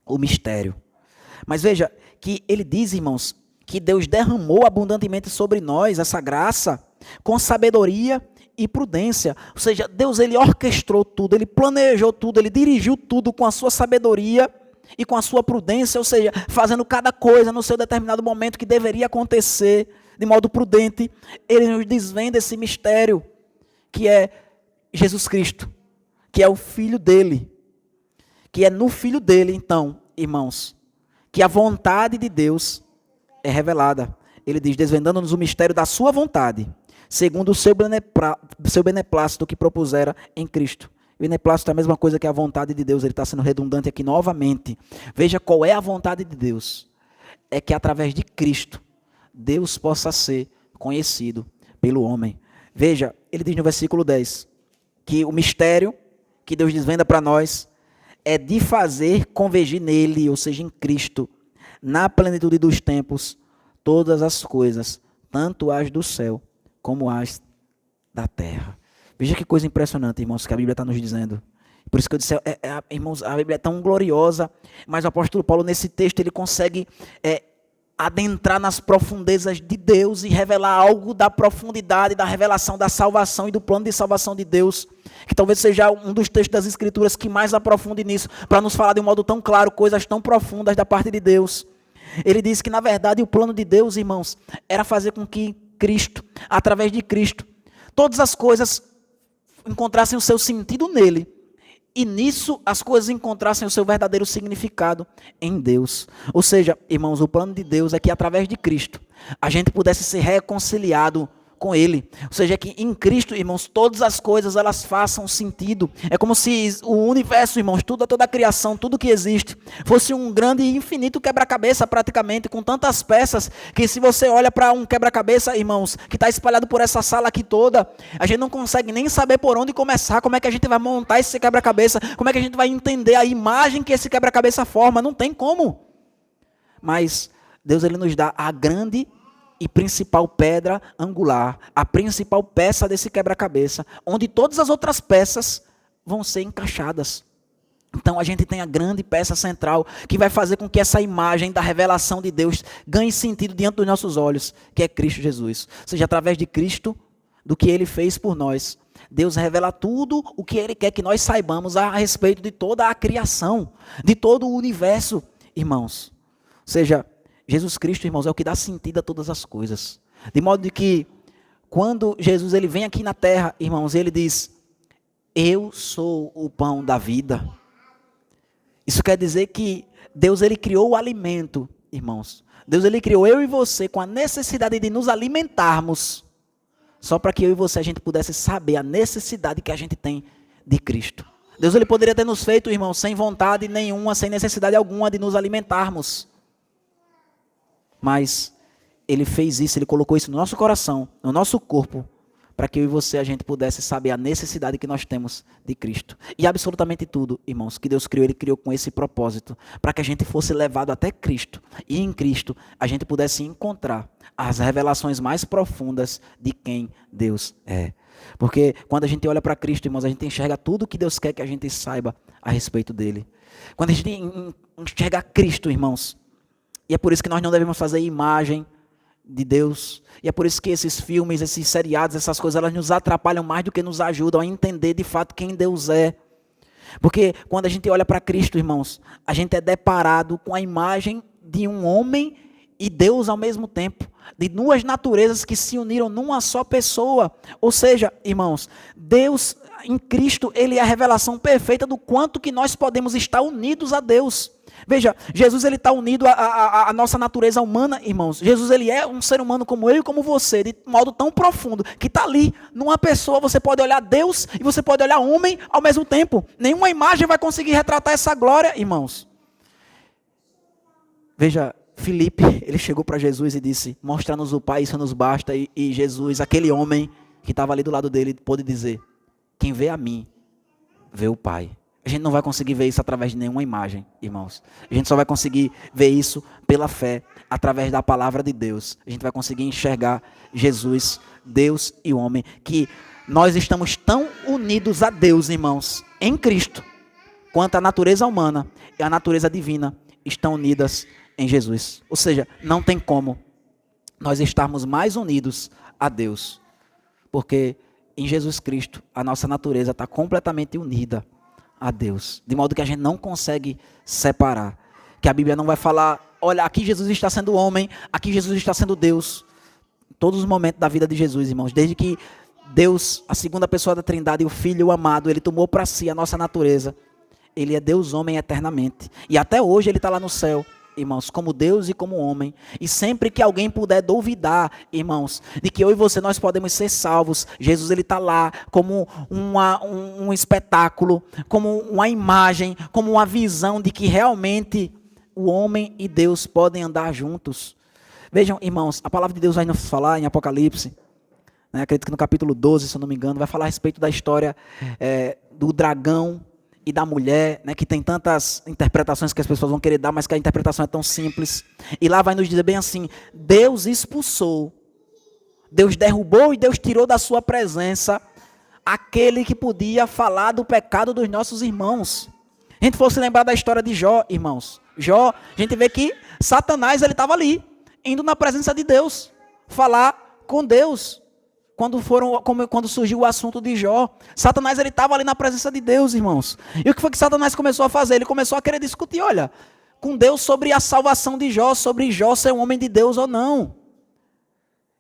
o mistério. Mas veja que ele diz, irmãos, que Deus derramou abundantemente sobre nós essa graça com sabedoria e prudência. Ou seja, Deus ele orquestrou tudo, ele planejou tudo, ele dirigiu tudo com a sua sabedoria e com a sua prudência, ou seja, fazendo cada coisa no seu determinado momento que deveria acontecer de modo prudente. Ele nos desvenda esse mistério que é Jesus Cristo, que é o Filho dele, que é no Filho dele, então, irmãos, que a vontade de Deus é revelada. Ele diz, desvendando-nos o mistério da sua vontade, segundo o seu beneplácito que propusera em Cristo. O beneplácito é a mesma coisa que a vontade de Deus. Ele está sendo redundante aqui novamente. Veja qual é a vontade de Deus. É que através de Cristo, Deus possa ser conhecido pelo homem. Veja, ele diz no versículo 10, que o mistério que Deus desvenda para nós é de fazer convergir nele, ou seja, em Cristo, na plenitude dos tempos, todas as coisas, tanto as do céu como as da terra. Veja que coisa impressionante, irmãos, que a Bíblia está nos dizendo. Por isso que eu disse, irmãos, a Bíblia é tão gloriosa, mas o apóstolo Paulo, nesse texto, ele consegue adentrar nas profundezas de Deus e revelar algo da profundidade, da revelação da salvação e do plano de salvação de Deus, que talvez seja um dos textos das Escrituras que mais aprofunde nisso, para nos falar de um modo tão claro, coisas tão profundas da parte de Deus. Ele diz que, na verdade, o plano de Deus, irmãos, era fazer com que Cristo, através de Cristo, todas as coisas encontrassem o seu sentido nele, e nisso as coisas encontrassem o seu verdadeiro significado em Deus. Ou seja, irmãos, o plano de Deus é que através de Cristo a gente pudesse ser reconciliado com Ele. Ou seja, que em Cristo, irmãos, todas as coisas elas façam sentido. É como se o universo, irmãos, toda a criação, tudo que existe, fosse um grande e infinito quebra-cabeça praticamente, com tantas peças, que se você olha para um quebra-cabeça, irmãos, que está espalhado por essa sala aqui toda, a gente não consegue nem saber por onde começar, como é que a gente vai montar esse quebra-cabeça, como é que a gente vai entender a imagem que esse quebra-cabeça forma, não tem como. Mas Deus ele nos dá a grande e principal pedra angular, a principal peça desse quebra-cabeça, onde todas as outras peças vão ser encaixadas. Então a gente tem a grande peça central, que vai fazer com que essa imagem da revelação de Deus ganhe sentido diante dos nossos olhos, que é Cristo Jesus. Ou seja, através de Cristo, do que Ele fez por nós, Deus revela tudo o que Ele quer que nós saibamos a respeito de toda a criação, de todo o universo, irmãos. Ou seja, Jesus Cristo, irmãos, é o que dá sentido a todas as coisas. De modo de que, quando Jesus ele vem aqui na terra, irmãos, ele diz, eu sou o pão da vida. Isso quer dizer que Deus ele criou o alimento, irmãos. Deus ele criou eu e você com a necessidade de nos alimentarmos, só para que eu e você a gente pudesse saber a necessidade que a gente tem de Cristo. Deus ele poderia ter nos feito, irmãos, sem vontade nenhuma, sem necessidade alguma de nos alimentarmos. Mas Ele fez isso, Ele colocou isso no nosso coração, no nosso corpo, para que eu e você a gente pudesse saber a necessidade que nós temos de Cristo. E absolutamente tudo, irmãos, que Deus criou, Ele criou com esse propósito, para que a gente fosse levado até Cristo. E em Cristo a gente pudesse encontrar as revelações mais profundas de quem Deus é. Porque quando a gente olha para Cristo, irmãos, a gente enxerga tudo que Deus quer que a gente saiba a respeito dEle. Quando a gente enxerga Cristo, irmãos, e é por isso que nós não devemos fazer imagem de Deus. E é por isso que esses filmes, esses seriados, essas coisas, elas nos atrapalham mais do que nos ajudam a entender de fato quem Deus é. Porque quando a gente olha para Cristo, irmãos, a gente é deparado com a imagem de um homem e Deus ao mesmo tempo. De duas naturezas que se uniram numa só pessoa. Ou seja, irmãos, Deus em Cristo, Ele é a revelação perfeita do quanto que nós podemos estar unidos a Deus. Veja, Jesus ele está unido à nossa natureza humana, irmãos. Jesus ele é um ser humano como eu e como você, de modo tão profundo, que está ali, numa pessoa, você pode olhar Deus e você pode olhar homem ao mesmo tempo. Nenhuma imagem vai conseguir retratar essa glória, irmãos. Veja, Filipe, ele chegou para Jesus e disse, mostra-nos o Pai, isso nos basta. E Jesus, aquele homem que estava ali do lado dele, pôde dizer, quem vê a mim, vê o Pai. A gente não vai conseguir ver isso através de nenhuma imagem, irmãos. A gente só vai conseguir ver isso pela fé, através da palavra de Deus. A gente vai conseguir enxergar Jesus, Deus e o homem, que nós estamos tão unidos a Deus, irmãos, em Cristo, quanto a natureza humana e a natureza divina estão unidas em Jesus. Ou seja, não tem como nós estarmos mais unidos a Deus, porque em Jesus Cristo a nossa natureza está completamente unida a Deus, de modo que a gente não consegue separar, que a Bíblia não vai falar, olha, aqui Jesus está sendo homem, aqui Jesus está sendo Deus. Todos os momentos da vida de Jesus, irmãos, desde que Deus, a segunda pessoa da Trindade, o Filho, o amado, ele tomou para si a nossa natureza, ele é Deus homem eternamente, e até hoje ele está lá no céu, irmãos, como Deus e como homem. E sempre que alguém puder duvidar, irmãos, de que eu e você nós podemos ser salvos, Jesus ele está lá como um espetáculo, como uma imagem, como uma visão de que realmente o homem e Deus podem andar juntos. Vejam, irmãos, a palavra de Deus vai nos falar em Apocalipse, né, acredito que no capítulo 12, se eu não me engano, vai falar a respeito da história do dragão e da mulher, né, que tem tantas interpretações que as pessoas vão querer dar, mas que a interpretação é tão simples. E lá vai nos dizer bem assim, Deus expulsou, Deus derrubou e Deus tirou da sua presença aquele que podia falar do pecado dos nossos irmãos. A gente fosse lembrar da história de Jó, irmãos. Jó, a gente vê que Satanás ele estava ali, indo na presença de Deus, falar com Deus. Quando surgiu o assunto de Jó, Satanás ele estava ali na presença de Deus, irmãos. E o que foi que Satanás começou a fazer? Ele começou a querer discutir, olha, com Deus sobre a salvação de Jó, sobre Jó ser um homem de Deus ou não.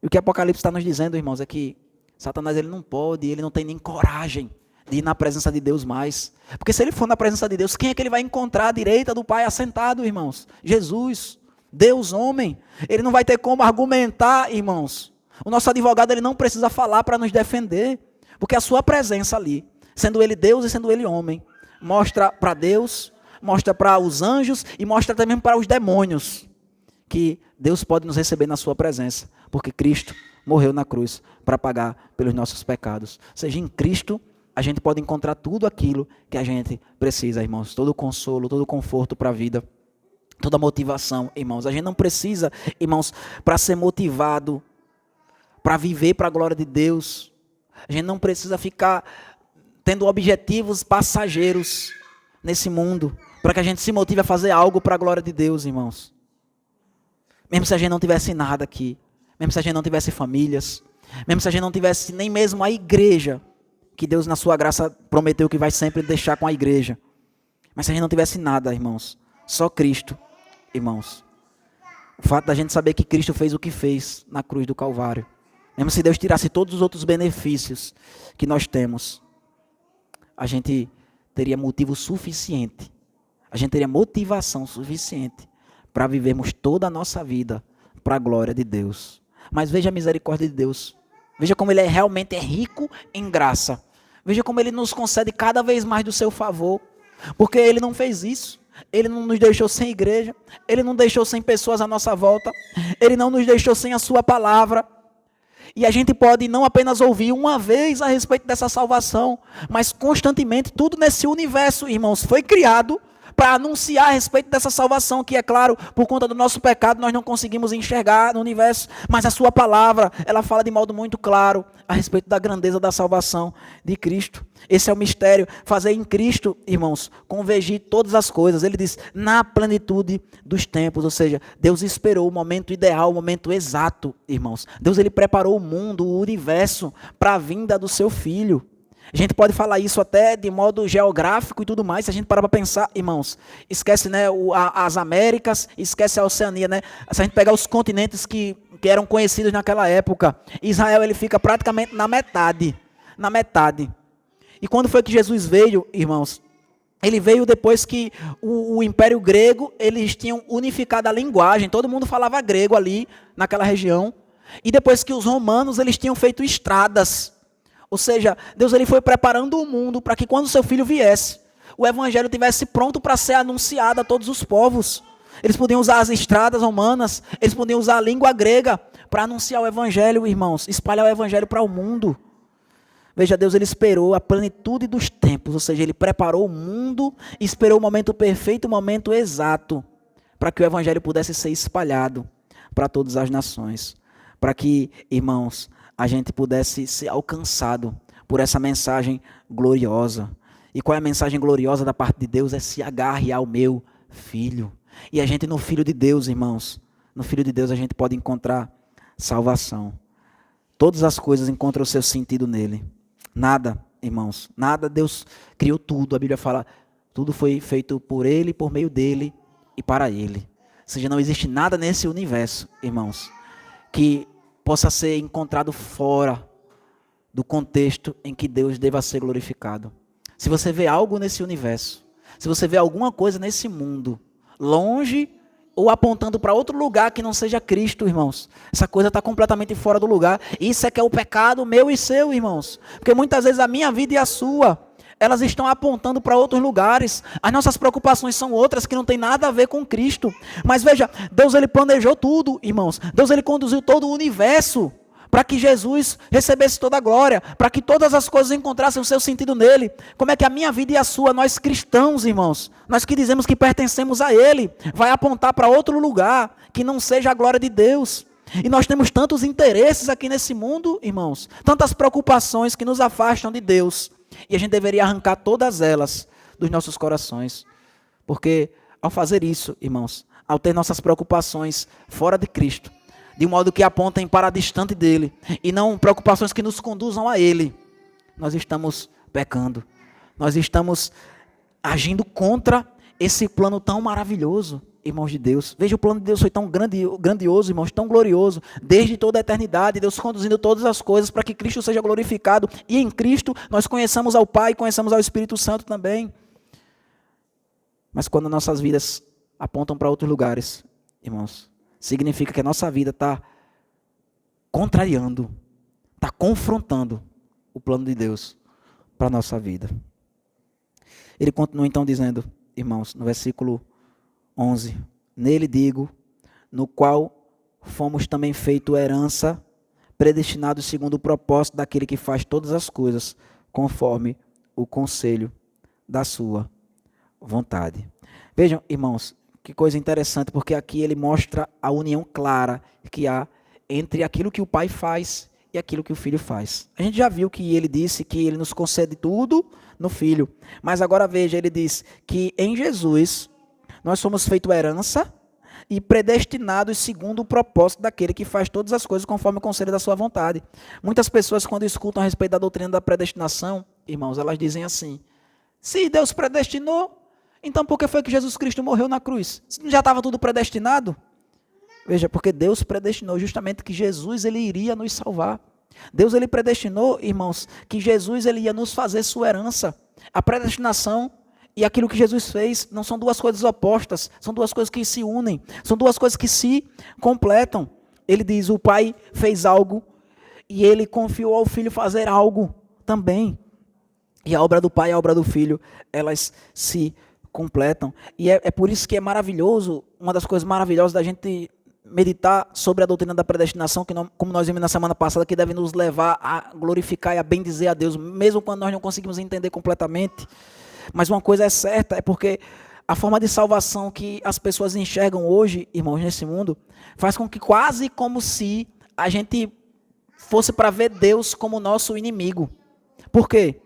E o que Apocalipse está nos dizendo, irmãos, é que Satanás ele não pode, ele não tem nem coragem de ir na presença de Deus mais. Porque se ele for na presença de Deus, quem é que ele vai encontrar à direita do Pai assentado, irmãos? Jesus, Deus homem. Ele não vai ter como argumentar, irmãos. O nosso advogado ele não precisa falar para nos defender, porque a sua presença ali, sendo ele Deus e sendo ele homem, mostra para Deus, mostra para os anjos e mostra também para os demônios, que Deus pode nos receber na sua presença, porque Cristo morreu na cruz para pagar pelos nossos pecados. Ou seja, em Cristo a gente pode encontrar tudo aquilo que a gente precisa, irmãos, todo o consolo, todo o conforto para a vida, toda a motivação, irmãos. A gente não precisa, irmãos, para ser motivado, para viver para a glória de Deus, a gente não precisa ficar tendo objetivos passageiros nesse mundo, para que a gente se motive a fazer algo para a glória de Deus, irmãos. Mesmo se a gente não tivesse nada aqui, mesmo se a gente não tivesse famílias, mesmo se a gente não tivesse nem mesmo a igreja, que Deus na sua graça prometeu que vai sempre deixar com a igreja. Mas se a gente não tivesse nada, irmãos, só Cristo, irmãos. O fato da gente saber que Cristo fez o que fez na cruz do Calvário, mesmo se Deus tirasse todos os outros benefícios que nós temos, a gente teria motivo suficiente, a gente teria motivação suficiente para vivermos toda a nossa vida para a glória de Deus. Mas veja a misericórdia de Deus, veja como Ele realmente é rico em graça, veja como Ele nos concede cada vez mais do seu favor, porque Ele não fez isso. Ele não nos deixou sem igreja, Ele não deixou sem pessoas à nossa volta, Ele não nos deixou sem a sua palavra. E a gente pode não apenas ouvir uma vez a respeito dessa salvação, mas constantemente, tudo nesse universo, irmãos, foi criado para anunciar a respeito dessa salvação, que é claro, por conta do nosso pecado, nós não conseguimos enxergar no universo, mas a sua palavra, ela fala de modo muito claro a respeito da grandeza da salvação de Cristo. Esse é o mistério, fazer em Cristo, irmãos, convergir todas as coisas. Ele diz, na plenitude dos tempos, ou seja, Deus esperou o momento ideal, o momento exato, irmãos. Deus ele preparou o mundo, o universo, para a vinda do seu Filho. A gente pode falar isso até de modo geográfico e tudo mais, se a gente parar para pensar, irmãos, esquece, né, as Américas, esquece a Oceania, né? Se a gente pegar os continentes que eram conhecidos naquela época, Israel ele fica praticamente na metade. E quando foi que Jesus veio, irmãos? Ele veio depois que o Império Grego, eles tinham unificado a linguagem, todo mundo falava grego ali, naquela região, e depois que os romanos, eles tinham feito estradas. Ou seja, Deus ele foi preparando o mundo para que quando o seu Filho viesse, o Evangelho estivesse pronto para ser anunciado a todos os povos. Eles podiam usar as estradas romanas, eles podiam usar a língua grega para anunciar o evangelho, irmãos, espalhar o evangelho para o mundo. Veja, Deus ele esperou a plenitude dos tempos, ou seja, ele preparou o mundo, esperou o momento perfeito, o momento exato, para que o evangelho pudesse ser espalhado para todas as nações. Para que, irmãos, a gente pudesse ser alcançado por essa mensagem gloriosa. E qual é a mensagem gloriosa da parte de Deus? É se agarre ao meu filho. E a gente no Filho de Deus, irmãos, no Filho de Deus a gente pode encontrar salvação. Todas as coisas encontram o seu sentido nele. Nada, irmãos, nada, Deus criou tudo. A Bíblia fala, tudo foi feito por ele, por meio dele e para ele. Ou seja, não existe nada nesse universo, irmãos, que possa ser encontrado fora do contexto em que Deus deva ser glorificado. Se você vê algo nesse universo, se você vê alguma coisa nesse mundo, longe ou apontando para outro lugar que não seja Cristo, irmãos, essa coisa está completamente fora do lugar. Isso é que é o pecado meu e seu, irmãos. Porque muitas vezes a minha vida e a sua, elas estão apontando para outros lugares. As nossas preocupações são outras que não tem nada a ver com Cristo. Mas veja, Deus ele planejou tudo, irmãos. Deus ele conduziu todo o universo para que Jesus recebesse toda a glória, para que todas as coisas encontrassem o seu sentido nele. Como é que a minha vida e a sua, nós cristãos, irmãos, nós que dizemos que pertencemos a ele, vai apontar para outro lugar que não seja a glória de Deus? E nós temos tantos interesses aqui nesse mundo, irmãos, tantas preocupações que nos afastam de Deus, e a gente deveria arrancar todas elas dos nossos corações, porque ao fazer isso, irmãos, ao ter nossas preocupações fora de Cristo, de um modo que apontem para distante dele, e não preocupações que nos conduzam a ele, nós estamos pecando, nós estamos agindo contra esse plano tão maravilhoso, irmãos de Deus. Veja, o plano de Deus foi tão grandioso, irmãos, tão glorioso, desde toda a eternidade, Deus conduzindo todas as coisas para que Cristo seja glorificado, e em Cristo nós conheçamos ao Pai, conheçamos ao Espírito Santo também. Mas quando nossas vidas apontam para outros lugares, irmãos, significa que a nossa vida está contrariando, está confrontando o plano de Deus para a nossa vida. Ele continua então dizendo, irmãos, no versículo 11, nele digo, no qual fomos também feito herança, predestinados segundo o propósito daquele que faz todas as coisas, conforme o conselho da sua vontade. Vejam, irmãos, que coisa interessante, porque aqui ele mostra a união clara que há entre aquilo que o Pai faz e aquilo que o Filho faz. A gente já viu que ele disse que ele nos concede tudo no Filho, mas agora veja, ele diz que em Jesus nós somos feito herança e predestinados segundo o propósito daquele que faz todas as coisas conforme o conselho da sua vontade. Muitas pessoas, quando escutam a respeito da doutrina da predestinação, irmãos, elas dizem assim, se Deus predestinou, então por que foi que Jesus Cristo morreu na cruz? Já estava tudo predestinado? Veja, porque Deus predestinou justamente que Jesus ele iria nos salvar. Deus ele predestinou, irmãos, que Jesus ele ia nos fazer sua herança. A predestinação e aquilo que Jesus fez não são duas coisas opostas, são duas coisas que se unem, são duas coisas que se completam. Ele diz, o Pai fez algo e ele confiou ao Filho fazer algo também. E a obra do Pai e a obra do Filho, elas se completam. E é por isso que é maravilhoso, uma das coisas maravilhosas da gente meditar sobre a doutrina da predestinação, que não, como nós vimos na semana passada, que deve nos levar a glorificar e a bendizer a Deus, mesmo quando nós não conseguimos entender completamente. Mas uma coisa é certa, é porque a forma de salvação que as pessoas enxergam hoje, irmãos, nesse mundo, faz com que quase como se a gente fosse para ver Deus como nosso inimigo. Por quê?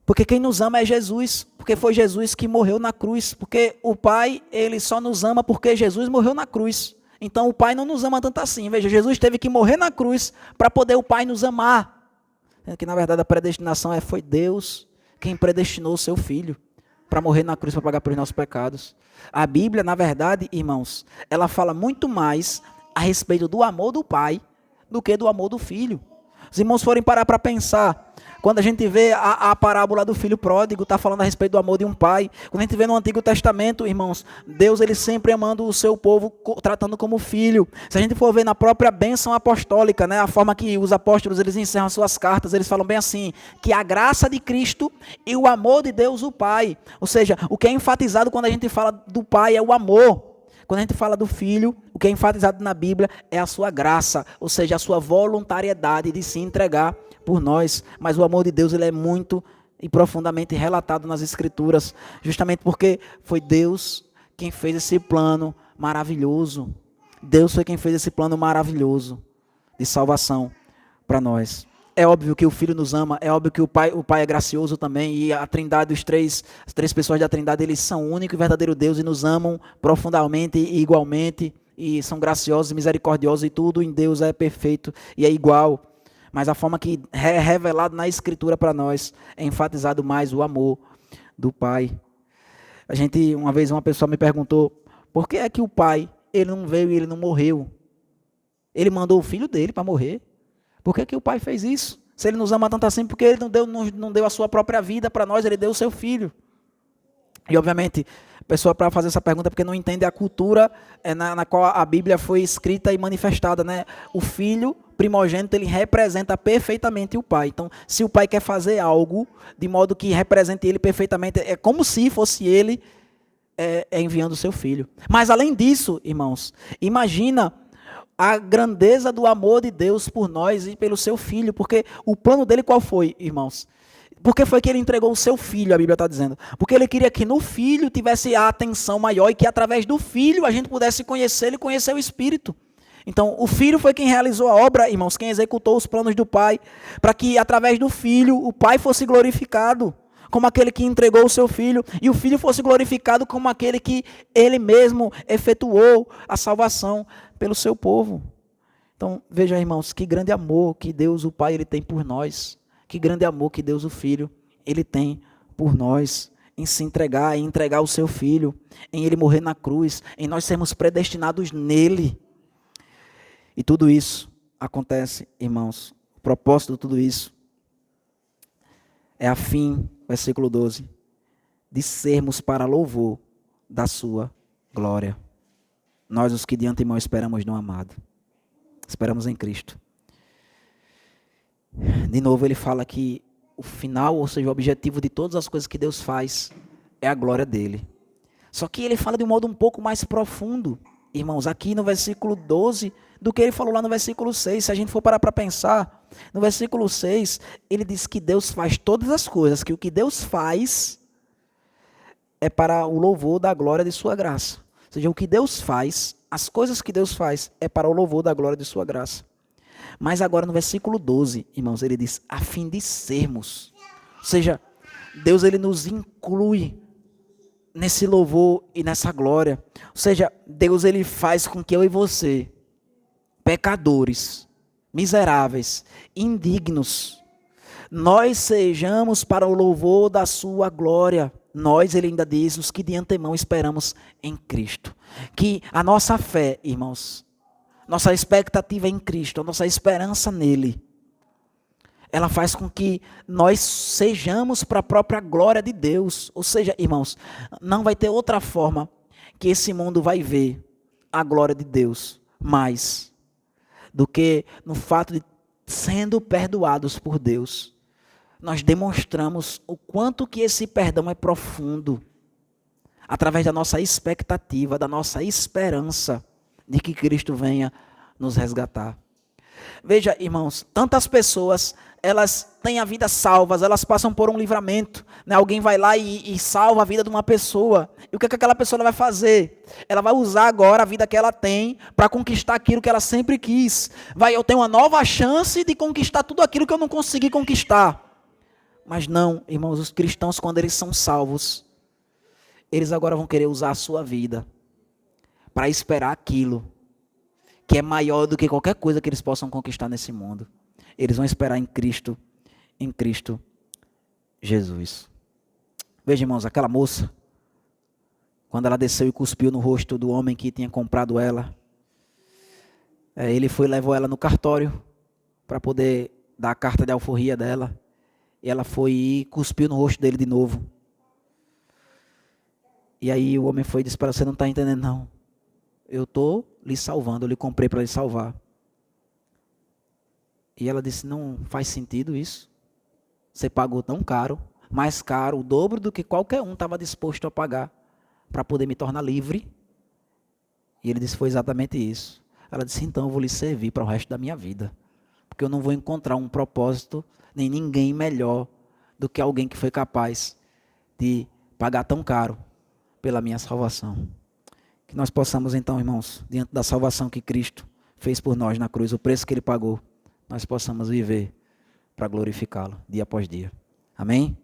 Porque quem nos ama é Jesus, porque foi Jesus que morreu na cruz, porque o Pai, ele só nos ama porque Jesus morreu na cruz. Então o Pai não nos ama tanto assim. Veja, Jesus teve que morrer na cruz para poder o Pai nos amar. Que na verdade a predestinação foi Deus quem predestinou o seu Filho para morrer na cruz para pagar pelos nossos pecados. A Bíblia, na verdade, irmãos, ela fala muito mais a respeito do amor do Pai do que do amor do Filho. Os irmãos forem parar para pensar, quando a gente vê a parábola do filho pródigo, está falando a respeito do amor de um pai. Quando a gente vê no Antigo Testamento, irmãos, Deus ele sempre amando o seu povo, tratando como filho. Se a gente for ver na própria bênção apostólica, né, a forma que os apóstolos eles encerram suas cartas, eles falam bem assim, que a graça de Cristo e o amor de Deus o Pai. Ou seja, o que é enfatizado quando a gente fala do Pai é o amor. Quando a gente fala do Filho, o que é enfatizado na Bíblia é a sua graça, ou seja, a sua voluntariedade de se entregar por nós. Mas o amor de Deus ele é muito e profundamente relatado nas Escrituras, justamente porque foi Deus quem fez esse plano maravilhoso. Deus foi quem fez esse plano maravilhoso de salvação para nós. É óbvio que o Filho nos ama, é óbvio que o Pai é gracioso também, e a Trindade, as três pessoas da Trindade, eles são o único e verdadeiro Deus e nos amam profundamente e igualmente, e são graciosos e misericordiosos, e tudo em Deus é perfeito e é igual. Mas a forma que é revelado na Escritura para nós é enfatizado mais o amor do Pai. Uma vez uma pessoa me perguntou, por que é que o Pai, ele não veio e ele não morreu? Ele mandou o Filho dele para morrer. Por que o Pai fez isso? Se ele nos ama tanto assim, porque ele não deu a sua própria vida para nós, ele deu o seu Filho. E obviamente, a pessoa para fazer essa pergunta porque não entende a cultura na qual a Bíblia foi escrita e manifestada, né? O Filho primogênito, ele representa perfeitamente o Pai. Então, se o Pai quer fazer algo de modo que represente ele perfeitamente, é como se fosse ele enviando o seu Filho. Mas além disso, irmãos, imagina a grandeza do amor de Deus por nós e pelo seu Filho, porque o plano dele qual foi, irmãos? Por que foi que ele entregou o seu Filho, a Bíblia está dizendo? Porque ele queria que no Filho tivesse a atenção maior e que através do Filho a gente pudesse conhecê-lo e conhecer o Espírito. Então, o Filho foi quem realizou a obra, irmãos, quem executou os planos do Pai, para que através do Filho o Pai fosse glorificado como aquele que entregou o seu Filho, e o Filho fosse glorificado como aquele que ele mesmo efetuou a salvação pelo seu povo. Então, veja, irmãos, que grande amor que Deus, o Pai, ele tem por nós. Que grande amor que Deus, o Filho, ele tem por nós. Em se entregar, em entregar o seu Filho, em ele morrer na cruz, em nós sermos predestinados nele. E tudo isso acontece, irmãos. O propósito de tudo isso é a fim, versículo 12, de sermos para louvor da sua glória. Nós, os que de antemão esperamos no amado. Esperamos em Cristo. De novo, ele fala que o final, ou seja, o objetivo de todas as coisas que Deus faz é a glória dele. Só que ele fala de um modo um pouco mais profundo, irmãos, aqui no versículo 12, do que ele falou lá no versículo 6. Se a gente for parar para pensar, no versículo 6, ele diz que Deus faz todas as coisas, que o que Deus faz é para o louvor da glória de sua graça. Ou seja, o que Deus faz, as coisas que Deus faz é para o louvor da glória de sua graça. Mas agora no versículo 12, irmãos, ele diz, a fim de sermos. Ou seja, Deus ele nos inclui nesse louvor e nessa glória. Ou seja, Deus ele faz com que eu e você, pecadores, miseráveis, indignos, nós sejamos para o louvor da sua glória. Nós, ele ainda diz, os que de antemão esperamos em Cristo. Que a nossa fé, irmãos, nossa expectativa em Cristo, a nossa esperança nele, ela faz com que nós sejamos para a própria glória de Deus. Ou seja, irmãos, não vai ter outra forma que esse mundo vai ver a glória de Deus mais do que no fato de, sendo perdoados por Deus, nós demonstramos o quanto que esse perdão é profundo, através da nossa expectativa, da nossa esperança de que Cristo venha nos resgatar. Veja, irmãos, tantas pessoas, elas têm a vida salvas, elas passam por um livramento, né? Alguém vai lá e salva a vida de uma pessoa, e o que aquela pessoa vai fazer? Ela vai usar agora a vida que ela tem para conquistar aquilo que ela sempre quis. Eu tenho uma nova chance de conquistar tudo aquilo que eu não consegui conquistar. Mas não, irmãos, os cristãos, quando eles são salvos, eles agora vão querer usar a sua vida para esperar aquilo que é maior do que qualquer coisa que eles possam conquistar nesse mundo. Eles vão esperar em Cristo Jesus. Veja, irmãos, aquela moça, quando ela desceu e cuspiu no rosto do homem que tinha comprado ela, ele foi e levou ela no cartório para poder da carta de alforria dela. E ela foi e cuspiu no rosto dele de novo. E aí o homem foi e disse para ela, você não está entendendo não. Eu estou lhe salvando, eu lhe comprei para lhe salvar. E ela disse, não faz sentido isso. Você pagou tão caro, mais caro, o dobro do que qualquer um estava disposto a pagar para poder me tornar livre. E ele disse, foi exatamente isso. Ela disse, então eu vou lhe servir para o resto da minha vida. Porque eu não vou encontrar um propósito, nem ninguém melhor do que alguém que foi capaz de pagar tão caro pela minha salvação. Que nós possamos então, irmãos, diante da salvação que Cristo fez por nós na cruz, o preço que Ele pagou, nós possamos viver para glorificá-lo dia após dia. Amém?